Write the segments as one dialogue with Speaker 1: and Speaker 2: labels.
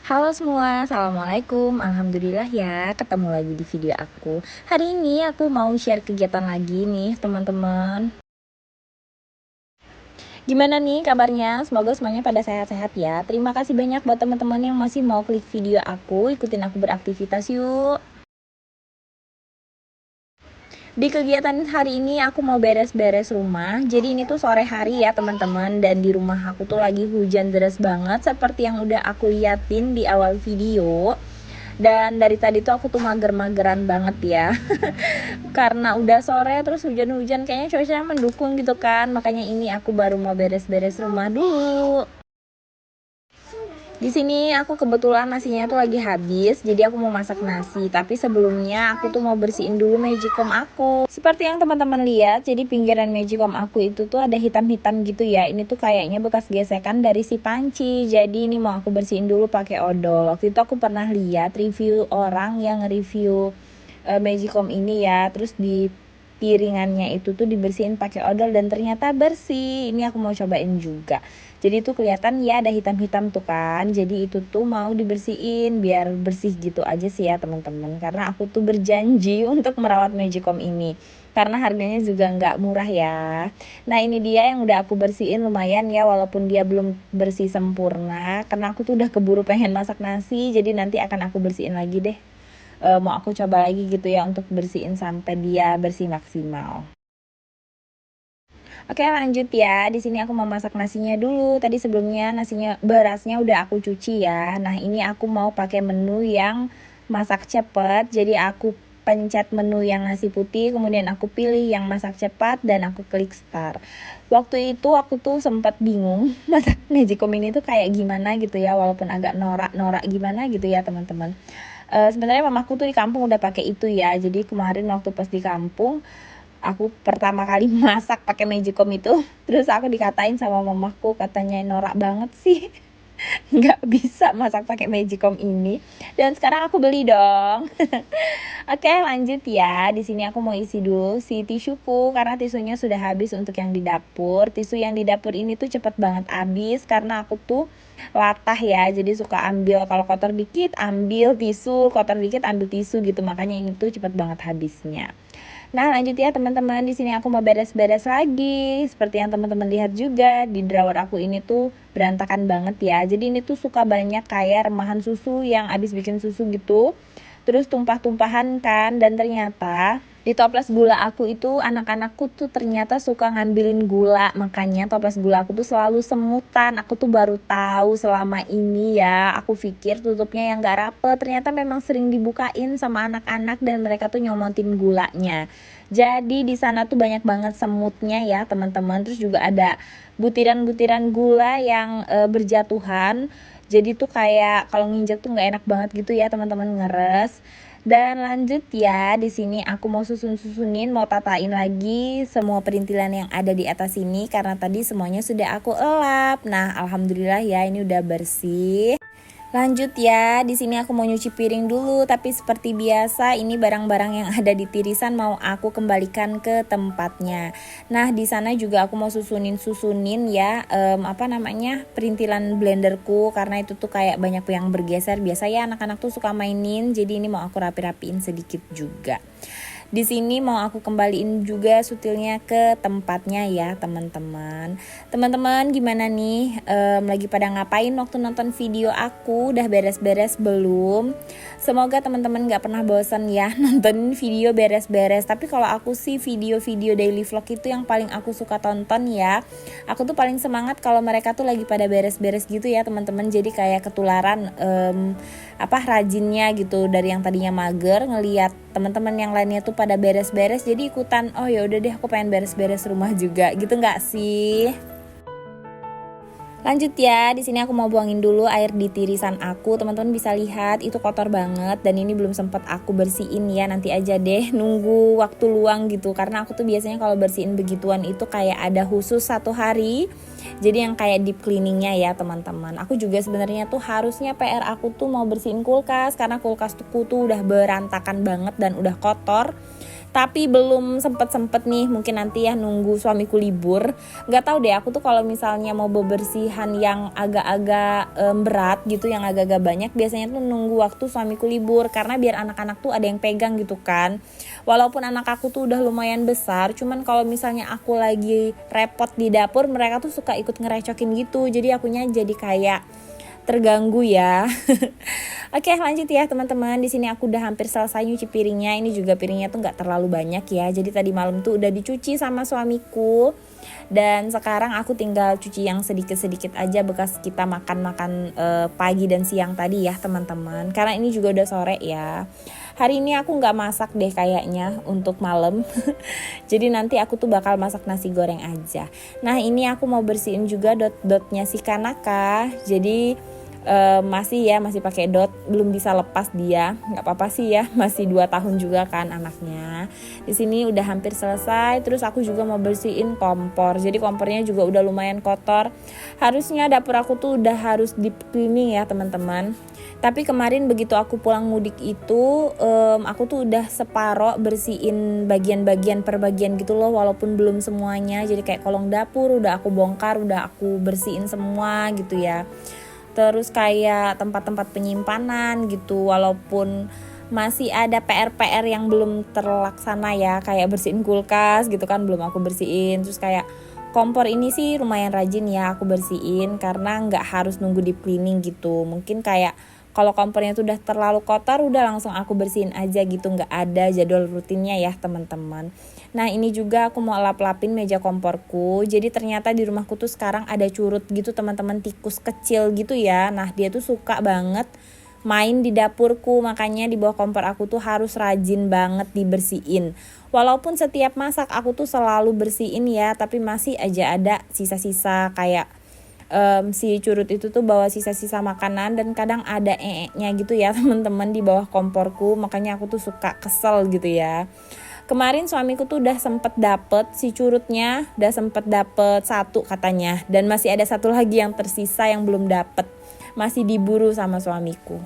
Speaker 1: Halo semua, Assalamualaikum. Alhamdulillah ya, ketemu lagi di video aku. Hari ini aku mau share kegiatan lagi nih teman-teman. Gimana nih kabarnya? Semoga semuanya pada sehat-sehat ya. Terima kasih banyak buat teman-teman yang masih mau klik video aku. Ikutin aku beraktivitas yuk. Di kegiatan hari ini aku mau beres-beres rumah. Jadi ini tuh sore hari ya teman-teman. Dan di rumah aku tuh lagi hujan deras banget, seperti yang udah aku liatin di awal video. Dan dari tadi tuh aku tuh mager-mageran banget ya. Karena udah sore terus hujan-hujan, kayaknya cuacanya mendukung gitu kan. Makanya ini aku baru mau beres-beres rumah dulu. Di sini aku kebetulan nasinya tuh lagi habis, jadi aku mau masak nasi. Tapi sebelumnya aku tuh mau bersihin dulu magicom aku. Seperti yang teman-teman lihat, jadi pinggiran magicom aku itu tuh ada hitam-hitam gitu ya. Ini tuh kayaknya bekas gesekan dari si panci. Jadi ini mau aku bersihin dulu pakai odol. Waktu itu aku pernah lihat review orang yang review magicom ini ya, terus di piringannya itu tuh dibersihin pakai odol dan ternyata bersih. Ini aku mau cobain juga. Jadi tuh kelihatan ya ada hitam-hitam tuh kan. Jadi itu tuh mau dibersihin biar bersih gitu aja sih ya teman-teman. Karena aku tuh berjanji untuk merawat magicom ini. Karena harganya juga nggak murah ya. Nah ini dia yang udah aku bersihin lumayan ya, walaupun dia belum bersih sempurna. Karena aku tuh udah keburu pengen masak nasi. Jadi nanti akan aku bersihin lagi deh. Mau aku coba lagi gitu ya untuk bersihin sampai dia bersih maksimal. Oke lanjut ya, di sini aku mau masak nasinya dulu. Tadi sebelumnya berasnya udah aku cuci ya. Nah ini aku mau pakai menu yang masak cepet. Jadi aku pencet menu yang nasi putih, kemudian aku pilih yang masak cepat dan aku klik start. Waktu itu aku tuh sempat bingung masak magicom ini tuh kayak gimana gitu ya, walaupun agak norak-norak gimana gitu ya teman-teman. Sebenarnya mamaku tuh di kampung udah pakai itu ya. Jadi kemarin waktu pas di kampung aku pertama kali masak pakai magicom itu, terus aku dikatain sama mamaku, katanya norak banget sih nggak bisa masak pakai magicom ini. Dan sekarang aku beli dong. Oke lanjut ya, di sini aku mau isi dulu si tisuku karena tisunya sudah habis untuk yang di dapur. Tisu yang di dapur ini tuh cepet banget habis karena aku tuh latah ya, jadi suka ambil kalau kotor dikit ambil tisu, kotor dikit ambil tisu gitu, makanya ini tuh cepet banget habisnya. Nah lanjut ya teman-teman, di sini aku mau beres-beres lagi. Seperti yang teman-teman lihat juga di drawer aku ini tuh berantakan banget ya. Jadi ini tuh suka banyak kayak remahan susu yang abis bikin susu gitu. Terus tumpah-tumpahan kan, dan ternyata di toples gula aku itu anak-anakku tuh ternyata suka ngambilin gula, makanya toples gula aku tuh selalu semutan. Aku tuh baru tahu selama ini ya, aku pikir tutupnya yang gak rapet, ternyata memang sering dibukain sama anak-anak dan mereka tuh nyomotin gulanya. Jadi di sana tuh banyak banget semutnya ya teman-teman. Terus juga ada butiran-butiran gula yang berjatuhan. Jadi tuh kayak kalau nginjek tuh nggak enak banget gitu ya teman-teman, ngeres. Dan lanjut ya, di sini aku mau susunin, mau tatain lagi semua perintilan yang ada di atas sini karena tadi semuanya sudah aku elap. Nah, alhamdulillah ya ini udah bersih. Lanjut ya, di sini aku mau nyuci piring dulu, tapi seperti biasa ini barang-barang yang ada di tirisan mau aku kembalikan ke tempatnya. Nah, di sana juga aku mau susunin ya, perintilan blenderku karena itu tuh kayak banyak yang bergeser. Biasa ya anak-anak tuh suka mainin, jadi ini mau aku rapi-rapiin sedikit juga. Di sini mau aku kembaliin juga sutilnya ke tempatnya ya teman-teman. Teman-teman gimana nih? Lagi pada ngapain waktu nonton video aku? Udah beres-beres belum? Semoga teman-teman gak pernah bosan ya nonton video beres-beres. Tapi kalau aku sih video-video daily vlog itu yang paling aku suka tonton ya. Aku tuh paling semangat kalau mereka tuh lagi pada beres-beres gitu ya teman-teman. Jadi kayak ketularan rajinnya gitu, dari yang tadinya mager ngelihat teman-teman yang lainnya tuh pada beres-beres jadi ikutan, oh ya udah deh aku pengen beres-beres rumah juga gitu, nggak sih? Lanjut ya, di sini aku mau buangin dulu air di tirisan aku. Teman-teman bisa lihat itu kotor banget dan ini belum sempat aku bersihin ya. Nanti aja deh, nunggu waktu luang gitu. Karena aku tuh biasanya kalau bersihin begituan itu kayak ada khusus 1 hari. Jadi yang kayak deep cleaningnya ya teman-teman. Aku juga sebenarnya tuh harusnya PR aku tuh mau bersihin kulkas karena kulkas tuh udah berantakan banget dan udah kotor. tapi belum sempet nih, mungkin nanti ya nunggu suamiku libur. Nggak tahu deh, aku tuh kalau misalnya mau bebersihan yang agak-agak berat gitu, yang agak-agak banyak, biasanya tuh nunggu waktu suamiku libur, karena biar anak-anak tuh ada yang pegang gitu kan. Walaupun anak aku tuh udah lumayan besar, cuman kalau misalnya aku lagi repot di dapur, mereka tuh suka ikut ngerecokin gitu, jadi akunya jadi kayak terganggu ya. Oke, lanjut ya teman-teman. Di sini aku udah hampir selesai nyuci piringnya. Ini juga piringnya tuh nggak terlalu banyak ya. Jadi tadi malam tuh udah dicuci sama suamiku. Dan sekarang aku tinggal cuci yang sedikit-sedikit aja bekas kita makan-makan pagi dan siang tadi ya teman-teman. Karena ini juga udah sore ya. Hari ini aku nggak masak deh kayaknya untuk malam. Jadi nanti aku tuh bakal masak nasi goreng aja. Nah ini aku mau bersihin juga dot-dotnya si Kanaka. Jadi masih pakai dot, belum bisa lepas dia. Nggak apa-apa sih ya, masih 2 tahun juga kan anaknya. Di sini udah hampir selesai. Terus aku juga mau bersihin kompor. Jadi kompornya juga udah lumayan kotor. Harusnya dapur aku tuh udah harus deep cleaning ya teman-teman. Tapi kemarin begitu aku pulang mudik itu, aku tuh udah separo bersihin bagian-bagian per bagian gitu loh, walaupun belum semuanya. Jadi kayak kolong dapur udah aku bongkar, udah aku bersihin semua gitu ya. Terus kayak tempat-tempat penyimpanan gitu, walaupun masih ada PR-PR yang belum terlaksana ya, kayak bersihin kulkas gitu kan belum aku bersihin. Terus kayak kompor ini sih lumayan rajin ya aku bersihin, karena nggak harus nunggu deep cleaning gitu. Mungkin kayak kalau kompornya tuh udah terlalu kotor, udah langsung aku bersihin aja gitu, nggak ada jadwal rutinnya ya teman-teman. Nah ini juga aku mau lap-lapin meja komporku. Jadi ternyata di rumahku tuh sekarang ada curut gitu teman-teman, tikus kecil gitu ya. Nah dia tuh suka banget main di dapurku, makanya di bawah kompor aku tuh harus rajin banget dibersihin. Walaupun setiap masak aku tuh selalu bersihin ya, tapi masih aja ada sisa-sisa kayak si curut itu tuh bawa sisa-sisa makanan, dan kadang ada nya gitu ya teman-teman di bawah komporku, makanya aku tuh suka kesel gitu ya. Kemarin suamiku tuh udah sempet dapet si curutnya, udah sempet dapet 1 katanya, dan masih ada 1 lagi yang tersisa yang belum dapet, masih diburu sama suamiku.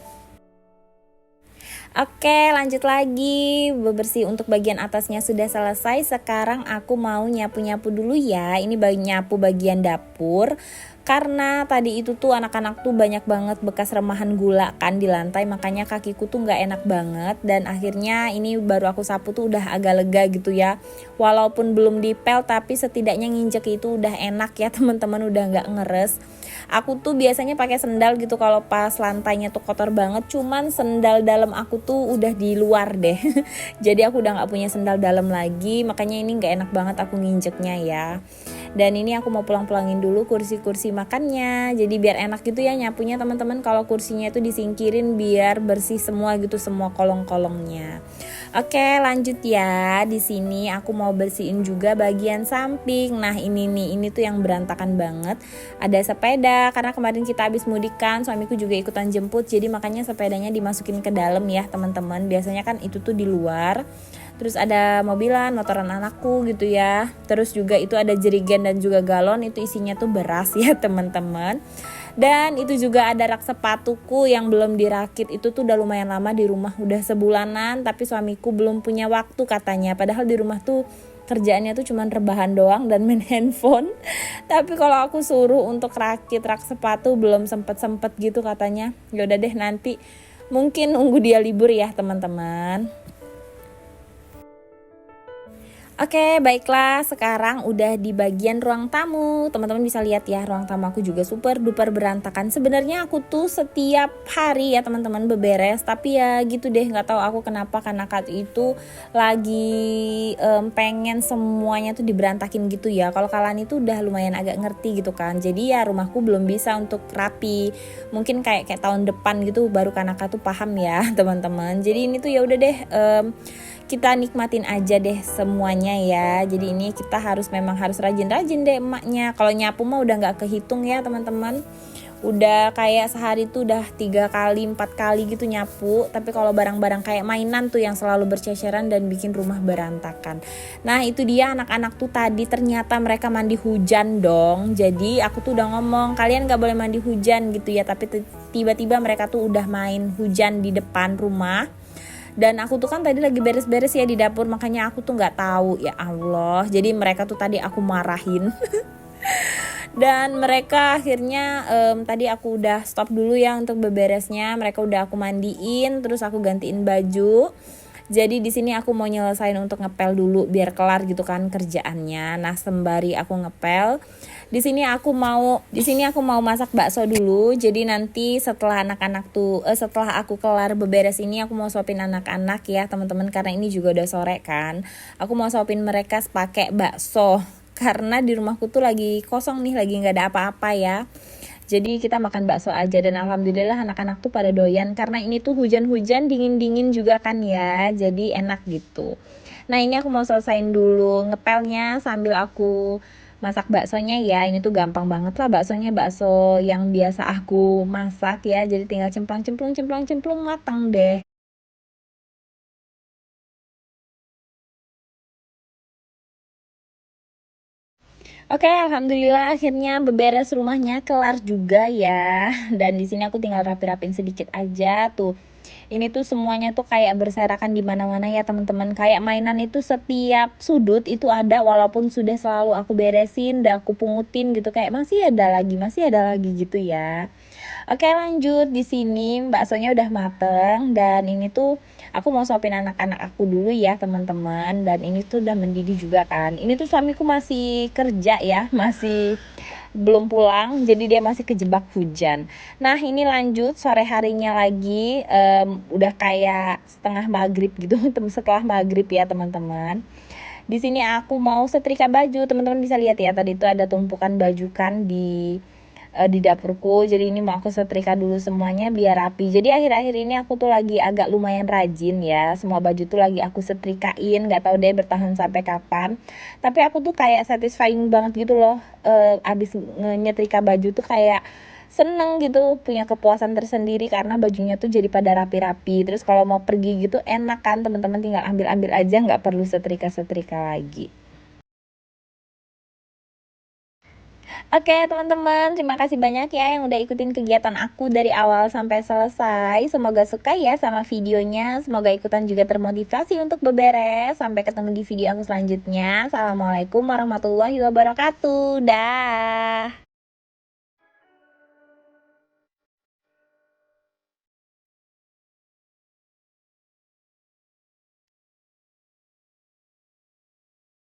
Speaker 1: Oke, lanjut lagi. Bebersih untuk bagian atasnya sudah selesai. Sekarang aku mau nyapu-nyapu dulu ya. Ini nyapu bagian dapur. Karena tadi itu tuh anak-anak tuh banyak banget bekas remahan gula kan di lantai, makanya kakiku tuh nggak enak banget. Dan akhirnya ini baru aku sapu tuh udah agak lega gitu ya. Walaupun belum dipel, tapi setidaknya nginjek itu udah enak ya teman-teman, udah nggak ngeres. Aku tuh biasanya pakai sendal gitu kalau pas lantainya tuh kotor banget, cuman sendal dalam aku tuh udah di luar deh. Jadi aku udah nggak punya sendal dalam lagi, makanya ini nggak enak banget aku nginjeknya ya. Dan ini aku mau pulang-pulangin dulu kursi-kursi makannya, jadi biar enak gitu ya nyapunya teman-teman. Kalau kursinya itu disingkirin biar bersih semua gitu, semua kolong-kolongnya. Oke, lanjut ya. Di sini aku mau bersihin juga bagian samping. Nah ini nih, ini tuh yang berantakan banget. Ada sepeda, karena kemarin kita habis mudik kan, suamiku juga ikutan jemput, jadi makanya sepedanya dimasukin ke dalam ya teman-teman. Biasanya kan itu tuh di luar. Terus ada mobilan, motoran anakku gitu ya. Terus juga itu ada jerigen dan juga galon, itu isinya tuh beras ya teman-teman. Dan itu juga ada rak sepatuku yang belum dirakit. Itu tuh udah lumayan lama di rumah, udah sebulanan, tapi suamiku belum punya waktu katanya. Padahal di rumah tuh kerjaannya tuh cuman rebahan doang dan main handphone. Tapi kalau aku suruh untuk rakit rak sepatu belum sempet gitu katanya. Ya udah deh, nanti mungkin nunggu dia libur ya teman-teman. Oke, baiklah, sekarang udah di bagian ruang tamu. Teman-teman bisa lihat ya, ruang tamu aku juga super duper berantakan. Sebenarnya aku tuh setiap hari ya teman-teman beberes, tapi ya gitu deh, nggak tahu aku kenapa, karena Kak itu lagi pengen semuanya tuh diberantakin gitu ya. Kalau kalian itu udah lumayan agak ngerti gitu kan. Jadi ya rumahku belum bisa untuk rapi. Mungkin kayak tahun depan gitu baru Kanaka tuh paham ya teman-teman. Jadi ini tuh ya udah deh, kita nikmatin aja deh semuanya ya. Jadi ini kita memang harus rajin-rajin deh emaknya. Kalau nyapu mah udah gak kehitung ya teman-teman. Udah kayak sehari tuh udah 3 kali 4 kali gitu nyapu. Tapi kalau barang-barang kayak mainan tuh yang selalu berceceran dan bikin rumah berantakan. Nah itu dia, anak-anak tuh tadi ternyata mereka mandi hujan dong. Jadi aku tuh udah ngomong kalian gak boleh mandi hujan gitu ya. Tapi tiba-tiba mereka tuh udah main hujan di depan rumah. Dan aku tuh kan tadi lagi beres-beres ya di dapur, makanya aku tuh nggak tahu, ya Allah. Jadi mereka tuh tadi aku marahin. Dan mereka akhirnya tadi aku udah stop dulu ya untuk beberesnya. Mereka udah aku mandiin, terus aku gantiin baju. Jadi di sini aku mau nyelesain untuk ngepel dulu biar kelar gitu kan kerjaannya. Nah, sembari aku ngepel, di sini aku mau masak bakso dulu. Jadi nanti setelah setelah aku kelar beberes ini, aku mau suapin anak-anak ya teman-teman, karena ini juga udah sore kan. Aku mau suapin mereka pakai bakso karena di rumahku tuh lagi kosong nih, lagi nggak ada apa-apa ya. Jadi kita makan bakso aja, dan alhamdulillah anak-anak tuh pada doyan karena ini tuh hujan-hujan, dingin-dingin juga kan ya. Jadi enak gitu. Nah, ini aku mau selesain dulu ngepelnya sambil aku masak baksonya ya. Ini tuh gampang banget lah baksonya, bakso yang biasa aku masak ya. Jadi tinggal cemplung matang deh. Oke, alhamdulillah akhirnya beberes rumahnya kelar juga ya. Dan di sini aku tinggal rapi-rapin sedikit aja tuh. Ini tuh semuanya tuh kayak berserakan di mana-mana ya teman-teman. Kayak mainan itu setiap sudut itu ada, walaupun sudah selalu aku beresin dan aku pungutin gitu, kayak masih ada lagi gitu ya. Oke, lanjut. Di sini baksonya udah mateng, dan ini tuh aku mau suapin anak-anak aku dulu ya teman-teman. Dan ini tuh udah mendidih juga kan. Ini tuh suamiku masih kerja ya, masih belum pulang, jadi dia masih kejebak hujan. Nah, ini lanjut sore harinya lagi, udah kayak setengah maghrib gitu. Setelah maghrib ya teman-teman. Di sini aku mau setrika baju, teman-teman bisa lihat ya, tadi itu ada tumpukan baju kan di dapurku. Jadi ini mau aku setrika dulu semuanya biar rapi. Jadi akhir-akhir ini aku tuh lagi agak lumayan rajin ya, semua baju tuh lagi aku setrikain, nggak tahu deh bertahan sampai kapan. Tapi aku tuh kayak satisfying banget gitu loh, abis nyetrika baju tuh kayak seneng gitu, punya kepuasan tersendiri karena bajunya tuh jadi pada rapi-rapi. Terus kalau mau pergi gitu enak kan teman-teman, tinggal ambil-ambil aja, nggak perlu setrika-setrika lagi. Oke teman-teman, terima kasih banyak ya yang udah ikutin kegiatan aku dari awal sampai selesai. Semoga suka ya sama videonya. Semoga ikutan juga termotivasi untuk beberes. Sampai ketemu di video aku selanjutnya. Assalamualaikum warahmatullahi wabarakatuh. Dah.